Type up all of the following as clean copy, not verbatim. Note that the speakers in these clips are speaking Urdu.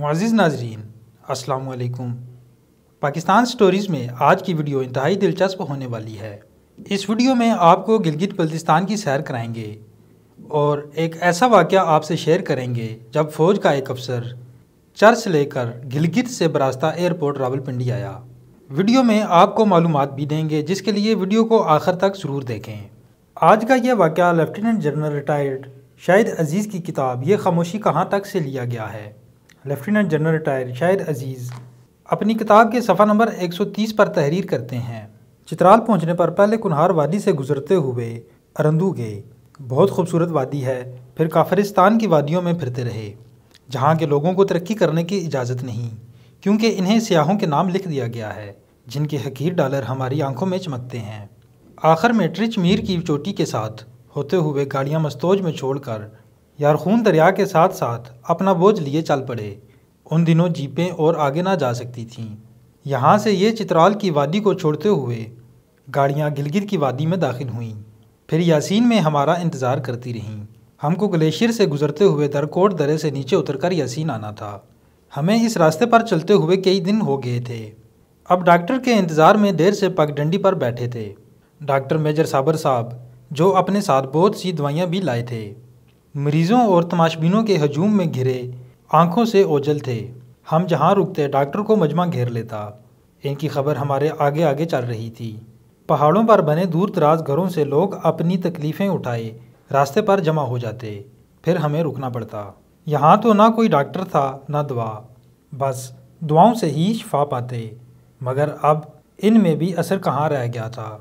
معزز ناظرین السلام علیکم۔ پاکستان سٹوریز میں آج کی ویڈیو انتہائی دلچسپ ہونے والی ہے۔ اس ویڈیو میں آپ کو گلگت بلتستان کی سیر کرائیں گے اور ایک ایسا واقعہ آپ سے شیئر کریں گے جب فوج کا ایک افسر چرس لے کر گلگت سے براستہ ایئرپورٹ راولپنڈی آیا۔ ویڈیو میں آپ کو معلومات بھی دیں گے جس کے لیے ویڈیو کو آخر تک ضرور دیکھیں۔ آج کا یہ واقعہ لیفٹیننٹ جنرل ریٹائرڈ شاہد عزیز کی کتاب یہ خاموشی کہاں تک سے لیا گیا ہے۔ لیفٹیننٹ جنرل ریٹائرڈ شاہد عزیز اپنی کتاب کے صفحہ نمبر 130 پر تحریر کرتے ہیں، چترال پہنچنے پر پہلے کنہار وادی سے گزرتے ہوئے ارندو گئے۔ بہت خوبصورت وادی ہے، پھر کافرستان کی وادیوں میں پھرتے رہے جہاں کے لوگوں کو ترقی کرنے کی اجازت نہیں، کیونکہ انہیں سیاحوں کے نام لکھ دیا گیا ہے جن کے حقیر ڈالر ہماری آنکھوں میں چمکتے ہیں۔ آخر میں ٹرچ میر کی چوٹی کے ساتھ ہوتے ہوئے گاڑیاں مستوج میں چھوڑ کر یارخون دریا کے ساتھ ساتھ اپنا بوجھ لیے چل پڑے۔ ان دنوں جیپیں اور آگے نہ جا سکتی تھیں۔ یہاں سے یہ چترال کی وادی کو چھوڑتے ہوئے گاڑیاں گلگت کی وادی میں داخل ہوئیں، پھر یاسین میں ہمارا انتظار کرتی رہیں۔ ہم کو گلیشیر سے گزرتے ہوئے درکوٹ درے سے نیچے اتر کر یاسین آنا تھا۔ ہمیں اس راستے پر چلتے ہوئے کئی دن ہو گئے تھے۔ اب ڈاکٹر کے انتظار میں دیر سے پگ ڈنڈی پر بیٹھے تھے۔ ڈاکٹر میجر صابر صاحب جو اپنے ساتھ بہت سی دوائیاں بھی لائے تھے، مریضوں اور تماشبینوں کے ہجوم میں گھرے آنکھوں سے اوجھل تھے۔ ہم جہاں رکتے ڈاکٹر کو مجمع گھیر لیتا۔ ان کی خبر ہمارے آگے آگے چل رہی تھی۔ پہاڑوں پر بنے دور دراز گھروں سے لوگ اپنی تکلیفیں اٹھائے راستے پر جمع ہو جاتے، پھر ہمیں رکنا پڑتا۔ یہاں تو نہ کوئی ڈاکٹر تھا نہ دوا، بس دعاؤں سے ہی شفا پاتے، مگر اب ان میں بھی اثر کہاں رہ گیا تھا۔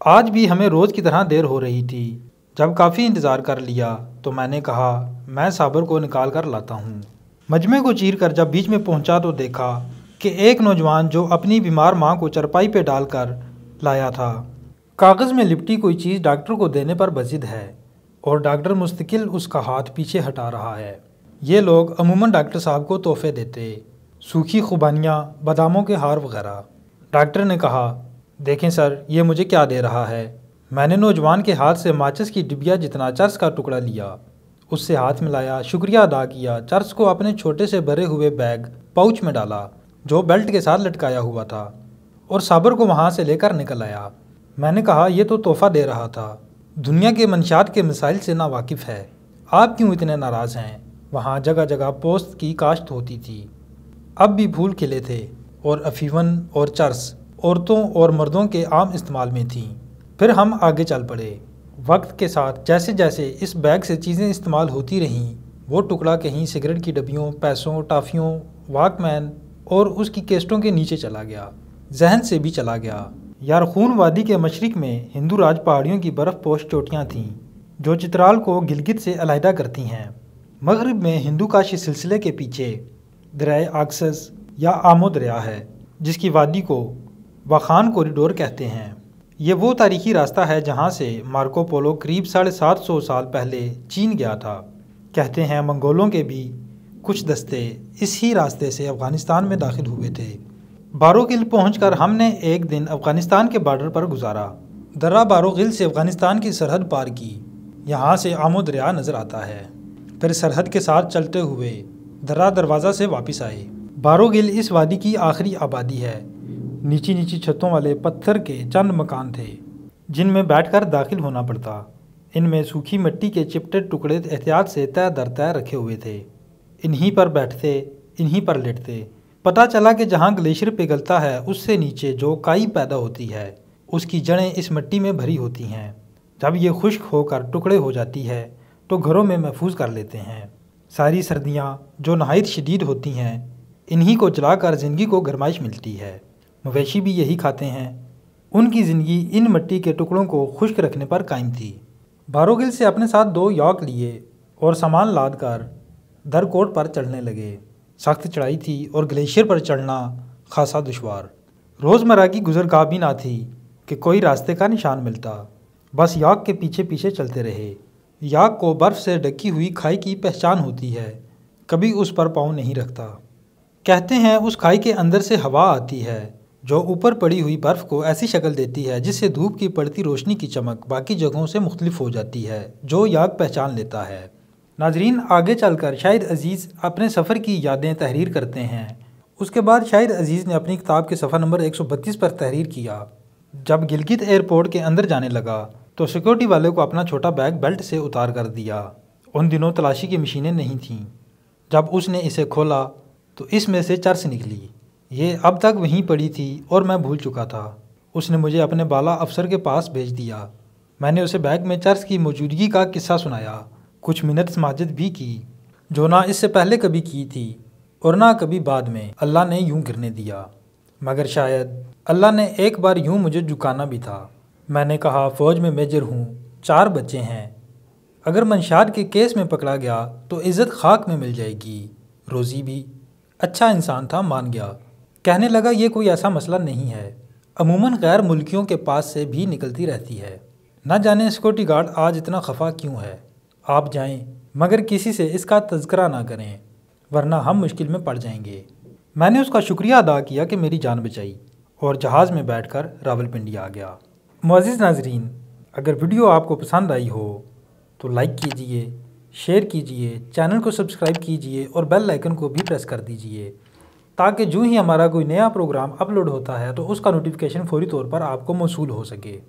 آج بھی ہمیں روز کی طرح دیر ہو رہی تھی۔ جب کافی انتظار کر لیا تو میں نے کہا میں صابر کو نکال کر لاتا ہوں۔ مجمع کو چیر کر جب بیچ میں پہنچا تو دیکھا کہ ایک نوجوان جو اپنی بیمار ماں کو چرپائی پہ ڈال کر لایا تھا، کاغذ میں لپٹی کوئی چیز ڈاکٹر کو دینے پر بضد ہے اور ڈاکٹر مستقل اس کا ہاتھ پیچھے ہٹا رہا ہے۔ یہ لوگ عموماً ڈاکٹر صاحب کو تحفے دیتے، سوکھی خوبانیاں، باداموں کے ہار وغیرہ۔ ڈاکٹر نے کہا دیکھیں سر یہ مجھے کیا دے رہا ہے۔ میں نے نوجوان کے ہاتھ سے ماچس کی ڈبیا جتنا چرس کا ٹکڑا لیا، اس سے ہاتھ ملایا، شکریہ ادا کیا، چرس کو اپنے چھوٹے سے بھرے ہوئے بیگ پاؤچ میں ڈالا جو بیلٹ کے ساتھ لٹکایا ہوا تھا اور صابر کو وہاں سے لے کر نکل آیا۔ میں نے کہا یہ تو تحفہ دے رہا تھا، دنیا کے منشیات کے مسائل سے ناواقف ہے، آپ کیوں اتنے ناراض ہیں؟ وہاں جگہ جگہ پوست کی کاشت ہوتی تھی، اب بھی پھول کھلے تھے اور افیون اور چرس عورتوں اور مردوں کے عام استعمال میں تھیں۔ پھر ہم آگے چل پڑے۔ وقت کے ساتھ جیسے جیسے اس بیگ سے چیزیں استعمال ہوتی رہیں، وہ ٹکڑا کہیں سگریٹ کی ڈبیوں، پیسوں، ٹافیوں، واک مین اور اس کی کیسٹوں کے نیچے چلا گیا، ذہن سے بھی چلا گیا۔ یارخون وادی کے مشرق میں ہندو راج پہاڑیوں کی برف پوش چوٹیاں تھیں جو چترال کو گلگت سے علیحدہ کرتی ہیں۔ مغرب میں ہندو کاشی سلسلے کے پیچھے دریائے آکسس یا آمو دریا ہے جس کی وادی کو واخان کوریڈور کہتے ہیں۔ یہ وہ تاریخی راستہ ہے جہاں سے مارکو پولو قریب 750 سال پہلے چین گیا تھا۔ کہتے ہیں منگولوں کے بھی کچھ دستے اس ہی راستے سے افغانستان میں داخل ہوئے تھے۔ باروغل پہنچ کر ہم نے ایک دن افغانستان کے بارڈر پر گزارا۔ درہ باروغل سے افغانستان کی سرحد پار کی، یہاں سے آمو دریا نظر آتا ہے۔ پھر سرحد کے ساتھ چلتے ہوئے درہ دروازہ سے واپس آئے۔ باروغل اس وادی کی آخری آبادی ہے۔ نیچی نیچی چھتوں والے پتھر کے چند مکان تھے جن میں بیٹھ کر داخل ہونا پڑتا۔ ان میں سوکھی مٹی کے چپٹے ٹکڑے احتیاط سے تہ در تہ رکھے ہوئے تھے۔ انہی پر بیٹھتے، انہی پر لیٹتے۔ پتہ چلا کہ جہاں گلیشیر پگھلتا ہے اس سے نیچے جو کائی پیدا ہوتی ہے اس کی جڑیں اس مٹی میں بھری ہوتی ہیں۔ جب یہ خشک ہو کر ٹکڑے ہو جاتی ہے تو گھروں میں محفوظ کر لیتے ہیں۔ ساری سردیاں جو نہایت شدید ہوتی ہیں انہی کو جلا کر زندگی کو گرمائش ملتی ہے۔ مویشی بھی یہی کھاتے ہیں۔ ان کی زندگی ان مٹی کے ٹکڑوں کو خشک رکھنے پر قائم تھی۔ باروغل سے اپنے ساتھ 2 یاک لیے اور سامان لاد کر درکوٹ پر چڑھنے لگے۔ سخت چڑھائی تھی اور گلیشیر پر چڑھنا خاصا دشوار۔ روزمرہ کی گزرگاہ بھی نہ تھی کہ کوئی راستے کا نشان ملتا، بس یاک کے پیچھے پیچھے چلتے رہے۔ یاک کو برف سے ڈھکی ہوئی کھائی کی پہچان ہوتی ہے، کبھی اس پر پاؤں نہیں رکھتا۔ کہتے ہیں اس کھائی کے اندر سے ہوا آتی ہے جو اوپر پڑی ہوئی برف کو ایسی شکل دیتی ہے جس سے دھوپ کی پڑتی روشنی کی چمک باقی جگہوں سے مختلف ہو جاتی ہے، جو یاک پہچان لیتا ہے۔ ناظرین، آگے چل کر شاہد عزیز اپنے سفر کی یادیں تحریر کرتے ہیں۔ اس کے بعد شاہد عزیز نے اپنی کتاب کے صفحہ نمبر 132 پر تحریر کیا۔ جب گلگت ایئرپورٹ کے اندر جانے لگا تو سیکورٹی والے کو اپنا چھوٹا بیگ بیلٹ سے اتار کر دیا۔ ان دنوں تلاشی کی مشینیں نہیں تھیں۔ جب اس نے اسے کھولا تو اس میں سے چرس نکلی۔ یہ اب تک وہیں پڑی تھی اور میں بھول چکا تھا۔ اس نے مجھے اپنے بالا افسر کے پاس بھیج دیا۔ میں نے اسے بیگ میں چرس کی موجودگی کا قصہ سنایا، کچھ منٹ سماجت بھی کی، جو نہ اس سے پہلے کبھی کی تھی اور نہ کبھی بعد میں اللہ نے یوں گرنے دیا۔ مگر شاید اللہ نے ایک بار یوں مجھے جھکانا بھی تھا۔ میں نے کہا فوج میں میجر ہوں، 4 بچے ہیں، اگر منشیات کے کیس میں پکڑا گیا تو عزت خاک میں مل جائے گی، روزی بھی۔ اچھا انسان تھا، مان گیا۔ کہنے لگا یہ کوئی ایسا مسئلہ نہیں ہے، عموماً غیر ملکیوں کے پاس سے بھی نکلتی رہتی ہے، نہ جانے سیکورٹی گارڈ آج اتنا خفا کیوں ہے۔ آپ جائیں مگر کسی سے اس کا تذکرہ نہ کریں ورنہ ہم مشکل میں پڑ جائیں گے۔ میں نے اس کا شکریہ ادا کیا کہ میری جان بچائی اور جہاز میں بیٹھ کر راولپنڈی آ گیا۔ معزز ناظرین، اگر ویڈیو آپ کو پسند آئی ہو تو لائک کیجئے، شیئر کیجئے، چینل کو سبسکرائب کیجئے اور بیل آئیکن کو بھی پریس کر دیجئے تاکہ جو ہی ہمارا کوئی نیا پروگرام اپلوڈ ہوتا ہے تو اس کا نوٹیفیکیشن فوری طور پر آپ کو موصول ہو سکے۔